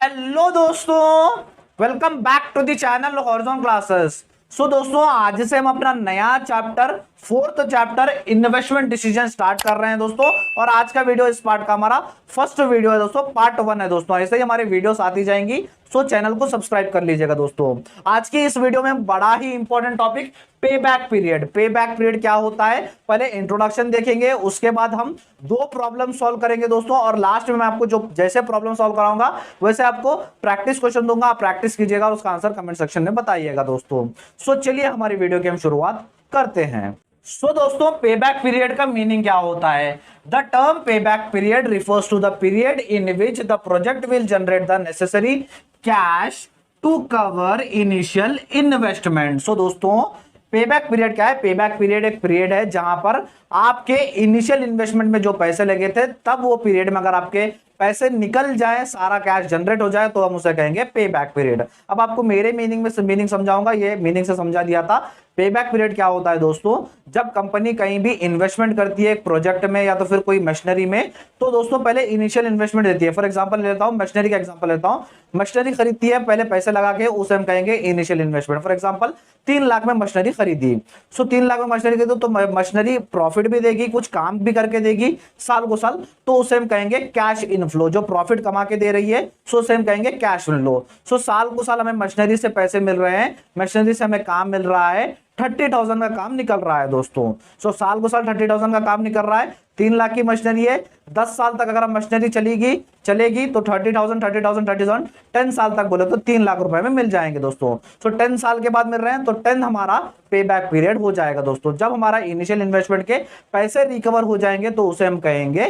Hello दोस्तों, welcome back to the channel Horizon Classes. So दोस्तों, आज से हम अपना नया chapter fourth chapter investment decision start कर रहे हैं दोस्तों। और आज का वीडियो इस पार्ट का हमारा फर्स्ट वीडियो है दोस्तों, पार्ट 1 है दोस्तों। ऐसे ही हमारे वीडियोस आती जाएंगी, सो चैनल को सब्सक्राइब कर लीजिएगा दोस्तों। आज की इस वीडियो में बड़ा ही इंपॉर्टेंट टॉपिक पे बैक पीरियड। पे बैक पीरियड क्या होता है, पहले इंट्रोडक्शन देखेंगे, उसके बाद हम दो प्रॉब्लम सॉल्व करेंगे दोस्तों। और लास्ट में मैं आपको जो जैसे प्रॉब्लम सॉल्व कराऊंगा वैसे आपको प्रैक्टिस क्वेश्चन दूंगा, आप प्रैक्टिस कीजिएगा और उसका आंसर कमेंट सेक्शन में बताइएगा दोस्तों। सो चलिए हमारी वीडियो की हम शुरुआत करते हैं। सो दोस्तों, पे बैक पीरियड का मीनिंग क्या होता है? द टर्म पे back period refers to the period in which the project will generate the necessary cash to cover initial investment. So दोस्तों, पेबैक पीरियड क्या है? पेबैक पीरियड एक पीरियड है जहां पर आपके इनिशियल इन्वेस्टमेंट में जो पैसे लगे थे, तब वो पीरियड में अगर आपके पैसे निकल जाए, सारा कैश जनरेट हो जाए, तो हम उसे कहेंगे पे बैक पीरियड। अब आपको मेरे मीनिंग समझाऊंगा, ये मीनिंग से समझा दिया था। पे बैक पीरियड क्या होता है दोस्तों? जब कंपनी कहीं भी इन्वेस्टमेंट करती है एक प्रोजेक्ट में या तो फिर कोई मशीनरी में, तो दोस्तों पहले इनिशियल इन्वेस्टमेंट देती है। फॉर एग्जांपल लेता हूं, मशीनरी का एग्जांपल लेता हूं। मशीनरी खरीदती है, पहले पैसे लगा के, उसे हम कहेंगे initial investment. For example 3 lakh में मशीनरी खरीदी, सो 3 लाख में मशीनरी खरीदी तो मशीनरी प्रॉफिट भी देगी, कुछ काम भी करके देगी साल को साल, तो उसे हम कहेंगे कैश इनफ्लो। जो प्रॉफिट कमा के दे रही है, सो उसे हम कहेंगे कैश इनफ्लो। सो साल को साल हमें मशीनरी से पैसे मिल रहे हैं, मशीनरी से हमें काम मिल रहा है, 30,000 का काम निकल रहा है दोस्तों। सो साल को साल 30,000 का काम निकल रहा है, 3 लाख की मशीनरी है, 10 साल तक अगर मशीनरी चलेगी तो 30,000 10 साल तक बोले तो 3 लाख रुपए में मिल जाएंगे दोस्तों। सो 10 साल के बाद मिल रहे हैं, तो 10 हमारा पे बैक पीरियड हो जाएगा दोस्तों। जब हमारा इनिशियल इन्वेस्टमेंट के पैसे रिकवर हो जाएंगे तो उसे हम कहेंगे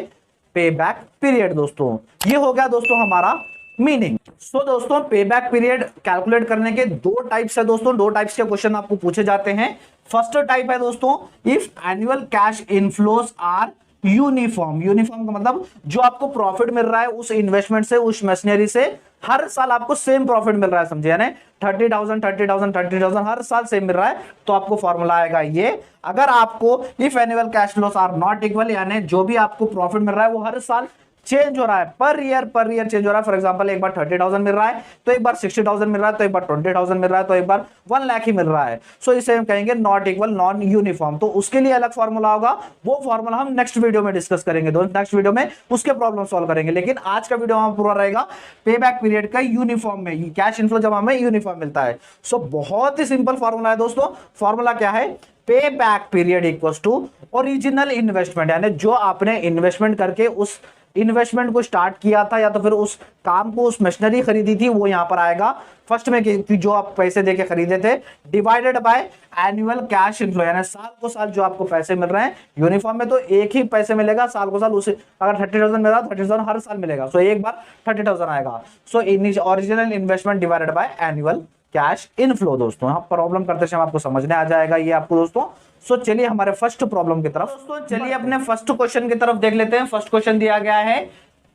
पे बैक पीरियड दोस्तों। ये हो गया दोस्तों हमारा मीनिंग। सो दोस्तों, पे बैक पीरियड कैलकुलेट करने के दो टाइप्स है दोस्तों, दो टाइप्स के क्वेश्चन आपको पूछे जाते हैं। फर्स्ट टाइप है दोस्तों, if annual cash inflows are uniform. Uniform का मतलब जो आपको प्रॉफिट मिल रहा है उस इन्वेस्टमेंट से, उस मशीनरी से, हर साल आपको सेम प्रॉफिट मिल रहा है, समझे? यानी 30,000 हर साल सेम मिल रहा है, तो आपको फॉर्मूला आएगा ये। अगर आपको if annual cash flows are not equal, यानी जो भी आपको प्रॉफिट मिल रहा है वो हर साल चेंज हो रहा है, पर ईयर चेंज हो रहा है। फॉर एग्जांपल एक बार 30,000 मिल रहा है, तो एक बार 60,000 मिल रहा है, तो एक बार 20,000 मिल रहा है, तो एक बार 1 लाख ही मिल रहा है। सो इसे हम कहेंगे नॉट इक्वल, नॉन यूनिफॉर्म। तो उसके लिए अलग फॉर्मूला होगा, वो फॉर्मूला हम नेक्स्ट वीडियो में डिस्कस करेंगे दोस्तों। नेक्स्ट वीडियो में उसके प्रॉब्लम सॉल्व करेंगे, लेकिन आज का वीडियो हमारा पूरा रहेगा पे बैक पीरियड का यूनिफॉर्म में, कैश इनफ्लो जब हमें यूनिफॉर्म मिलता है। सो बहुत ही सिंपल फॉर्मूला है दोस्तों। फॉर्मूला क्या है? Pay back period equals to original investment, यानी जो आपने इन्वेस्टमेंट करके उस इन्वेस्टमेंट को स्टार्ट किया था या तो फिर उस काम को, उस मशीनरी खरीदी थी, वो यहां पर आएगा फर्स्ट में कि जो आप पैसे देके खरीदे थे, divided by annual cash inflow, यानी साल को साल जो आपको पैसे मिल रहे हैं। यूनिफॉर्म में तो एक ही पैसे मिलेगा साल को साल, उसे अगर 30,000 मिल रहा है 30,000 हर साल मिलेगा, सो एक बार 30,000 आएगा। So original investment divided by annual cash inflow दोस्तों। यहाँ प्रॉब्लम करते समय आपको समझने आ जाएगा ये आपको दोस्तों। सो चलिए हमारे फर्स्ट प्रॉब्लम की तरफ दोस्तों, चलिए अपने फर्स्ट क्वेश्चन की तरफ देख लेते हैं। फर्स्ट क्वेश्चन दिया गया है,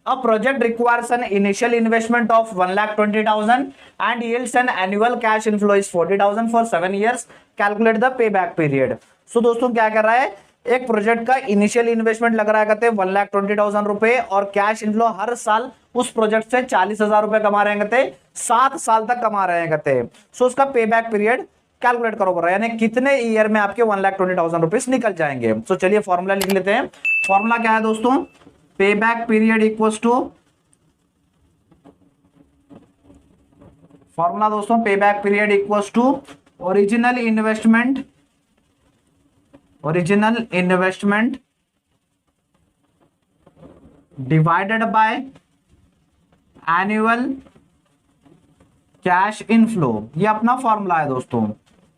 a project requires an initial investment of 1,20,000 and yields an annual cash inflow is 40,000 for 7 years, calculate the पे बैक पीरियड। सो दोस्तों क्या कर रहा है, एक प्रोजेक्ट का इनिशियल इन्वेस्टमेंट लग रहा है, कहते हैं 1,20,000 रुपए, और कैश इनफ्लो हर साल उस प्रोजेक्ट से 40,000 रुपए कमा रहे हैं, कहते 7 साल तक कमा रहे हैं, कहते। सो उसका पे बैक पीरियड कैलकुलेट करो बोल रहा है, यानी कितने ईयर में आपके 1,20,000 रुपीज निकल जाएंगे। तो चलिए फॉर्मूला लिख लेते हैं। फॉर्मूला क्या है दोस्तों? Pay back period equals to, formula दोस्तों pay back period equals to original investment divided by annual cash inflow. ये अपना फॉर्मूला है दोस्तों।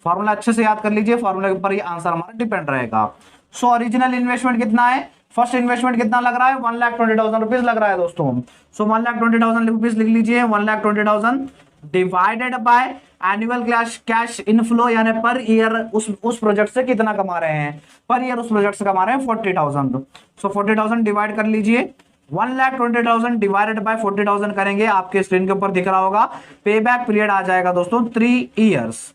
फॉर्मूला अच्छे से याद कर लीजिए, फॉर्मूला के ऊपर ये आंसर हमारा डिपेंड रहेगा। सो ओरिजिनल इन्वेस्टमेंट कितना है? फर्स्ट इन्वेस्टमेंट कितना लग रहा है? 1,20,000 रुपीज लग रहा है दोस्तों। सो 1,20,000 रुपीज लिख लीजिए, 1,20,000 divided by annual cash inflow, यानी पर ईयर उस प्रोजेक्ट से कितना कमा रहे हैं, पर ईयर उस प्रोजेक्ट से कमा रहे हैं 40,000। सो 40,000 डिवाइड कर लीजिए, 1,20,000 डिवाइडेड बाय 40,000 करेंगे, आपके स्क्रीन के ऊपर दिख रहा होगा। पे बैक पीरियड आ जाएगा दोस्तों 3 years।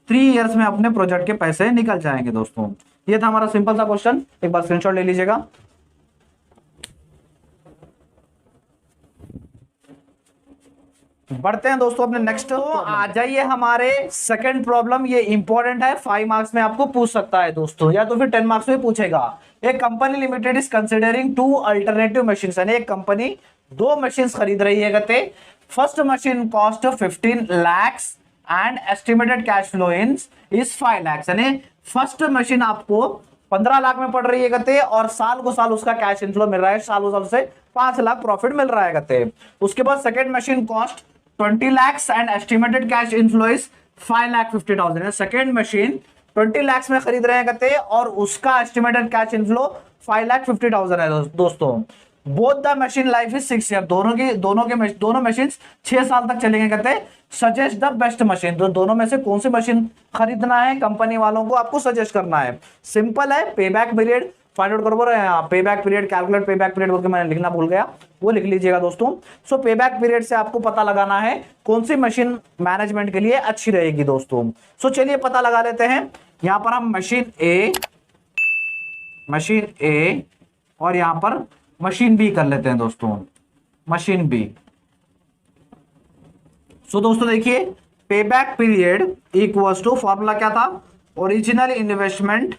3 years में अपने प्रोजेक्ट के पैसे निकल जाएंगे दोस्तों। ये था हमारा सिंपल सा क्वेश्चन, एक बार स्क्रीनशॉट ले लीजिएगा। बढ़ते हैं दोस्तों अपने नेक्स्ट। तो आ जाइए हमारे सेकंड प्रॉब्लम, ये इंपॉर्टेंट है, 5 मार्क्स में आपको पूछ सकता है दोस्तों, या तो फिर 10 मार्क्स में पूछेगा। एक company limited is considering 2 alternative machine, यानी एक कंपनी 2 मशीन खरीद रही है। कहते first machine cost 15 lakhs and estimated cash flow in is 5 lakhs, यानी फर्स्ट मशीन आपको 15 लाख में पड़ रही है कहते, और साल को साल उसका कैश इनफ्लो मिल रहा है, सालों साल से 5 लाख प्रॉफिट मिल रहा है कहते। उसके बाद second machine cost 20 lakhs and estimated cash inflow is 5,50,000, second machine 20 lakhs में खरीद रहे हैं कहते, और उसका एस्टिमेटेड कैश इनफ्लो 5,50,000 है दोस्तों। Both the machine life is 6 year, दोनों मशीन 6 साल तक चलेंगे कहते। सजेस्ट द बेस्ट मशीन, तो दोनों में से कौन सी मशीन खरीदना है कंपनी वालों को, आपको सजेस्ट करना है। सिंपल है, pay back period find out करो, पे बैक पीरियड कैलकुलेट पे बैक पीरियड बोल के मैंने लिखना भूल गया, वो लिख लीजिएगा दोस्तों। सो पे बैक पीरियड से आपको पता लगाना है कौन सी मशीन मैनेजमेंट के लिए अच्छी रहेगी दोस्तों। सो चलिए पता लगा लेते हैं। यहां पर हम मशीन ए और यहां पर मशीन बी कर लेते हैं दोस्तों, मशीन बी। सो दोस्तों देखिए, pay back period equals to, formula क्या था, ओरिजिनल इन्वेस्टमेंट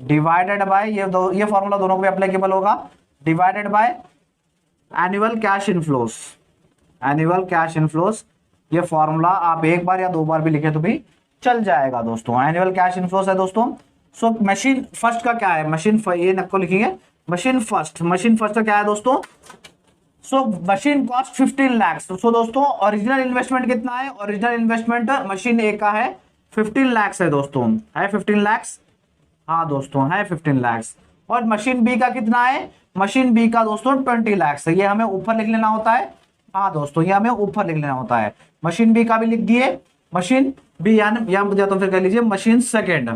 डिवाइडेड बाय, ये फॉर्मूला दोनों को भी अप्लीकेबल होगा, divided by annual cash inflows. ये फॉर्मूला आप एक बार या 2 बार भी लिखे तो भी चल जाएगा दोस्तों। एनुअल कैश इनफ्लोस है दोस्तों। सो मशीन फर्स्ट का क्या है, ये नक्को लिखेंगे, मशीन फर्स्ट का क्या है दोस्तों। So machine cost 15 lakhs। सो दोस्तों ओरिजिनल इन्वेस्टमेंट कितना है, ओरिजिनल इन्वेस्टमेंट मशीन ए का है 15 lakhs है दोस्तों, है 15 lakhs, हाँ दोस्तों है 15 lakhs। और मशीन बी का कितना है, मशीन बी का दोस्तों 20 lakhs है, ये हमें ऊपर लिख लेना होता है, हाँ दोस्तों ये हमें ऊपर लिख लेना होता है। मशीन बी का भी लिख दिए, मशीन बी या तो फिर कह लीजिए machine second.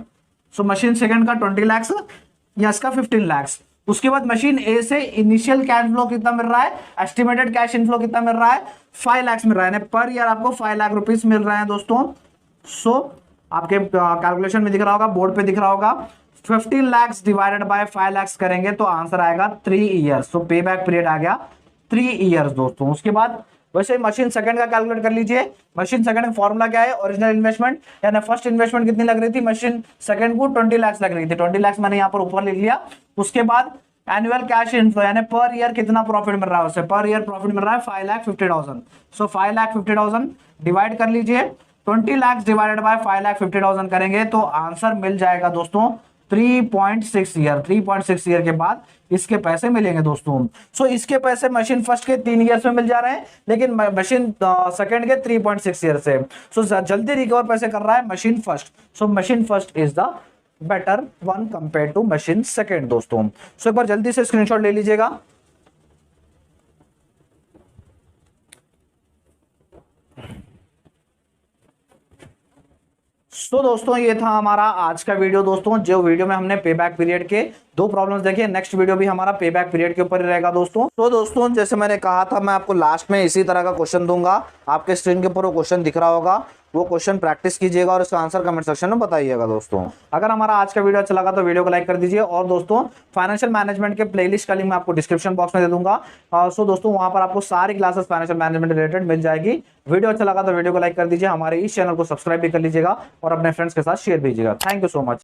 So machine second का 20 lakhs या इसका 15 lakhs। उसके बाद मशीन ए से इनिशियल कैश फ्लो कितना मिल रहा है, एस्टिमेटेड कैश इनफ्लो कितना मिल रहा है, 5 lakhs मिल रहा है, पर ईयर आपको 5 लाख रुपीस मिल रहे हैं दोस्तों। सो आपके कैलकुलेशन में दिख रहा होगा, बोर्ड पे दिख रहा होगा, 15 lakhs डिवाइडेड बाय 5 lakhs करेंगे तो आंसर आएगा 3 ईयर्स। सो पे बैक पीरियड आ गया 3 ईयर्स दोस्तों। उसके बाद वैसे मशीन सेकंड का कैलकुलेट कर लीजिए। मशीन सेकंड का फॉर्मूला क्या है, ओरिजिनल इन्वेस्टमेंट, यानी फर्स्ट इन्वेस्टमेंट कितनी लग रही थी, मशीन सेकंड को 20 lakhs लग रही थी, 20 lakhs मैंने यहाँ पर ऊपर लिख लिया। उसके बाद एनुअल कैश इनफ्लो, यानी पर ईयर कितना प्रॉफिट मिल रहा है उससे, पर ईयर प्रॉफिट मिल रहा है 5,50,000। सो 5,50,000 डिवाइड कर लीजिए, 20 lakhs डिवाइडेड बाय 5,50,000 करेंगे तो आंसर मिल जाएगा दोस्तों 3.6 ईयर। 3.6 ईयर के बाद इसके पैसे मिलेंगे दोस्तों। सो इसके पैसे मशीन फर्स्ट के 3 ईयर्स में मिल जा रहे हैं, लेकिन मशीन सेकंड के 3.6 ईयर से। सो जल्दी रिकवर पैसे कर रहा है machine first. So machine first is the better one compare to machine second दोस्तों। सो एक बार जल्दी से स्क्रीनशॉट ले लीजिएगा। तो दोस्तों ये था हमारा आज का वीडियो दोस्तों, जो वीडियो में हमने पे बैक पीरियड के 2 प्रॉब्लम्स देखे। नेक्स्ट वीडियो भी हमारा पे बैक पीरियड के ऊपर ही रहेगा दोस्तों। तो दोस्तों जैसे मैंने कहा था, मैं आपको लास्ट में इसी तरह का क्वेश्चन दूंगा, आपके स्क्रीन के ऊपर वो क्वेश्चन दिख रहा होगा, वो क्वेश्चन प्रैक्टिस कीजिएगा और इसका आंसर कमेंट सेक्शन में बताइएगा दोस्तों। अगर हमारा आज का वीडियो अच्छा लगा तो वीडियो को लाइक कर दीजिए, और दोस्तों फाइनेंशियल मैनेजमेंट के प्लेलिस्ट का लिंक मैं आपको डिस्क्रिप्शन बॉक्स में दे दूंगा। सो दोस्तों वहां पर आपको सारी क्लासेस फाइनेंशियल मैनेजमेंट रिलेटेड मिल जाएगी। वीडियो अच्छा लगा तो वीडियो को लाइक कर दीजिए, हमारे इस चैनल को सब्सक्राइब भी कर लीजिएगा और अपने फ्रेंड्स के साथ शेयर कीजिएगा। Thank you so much.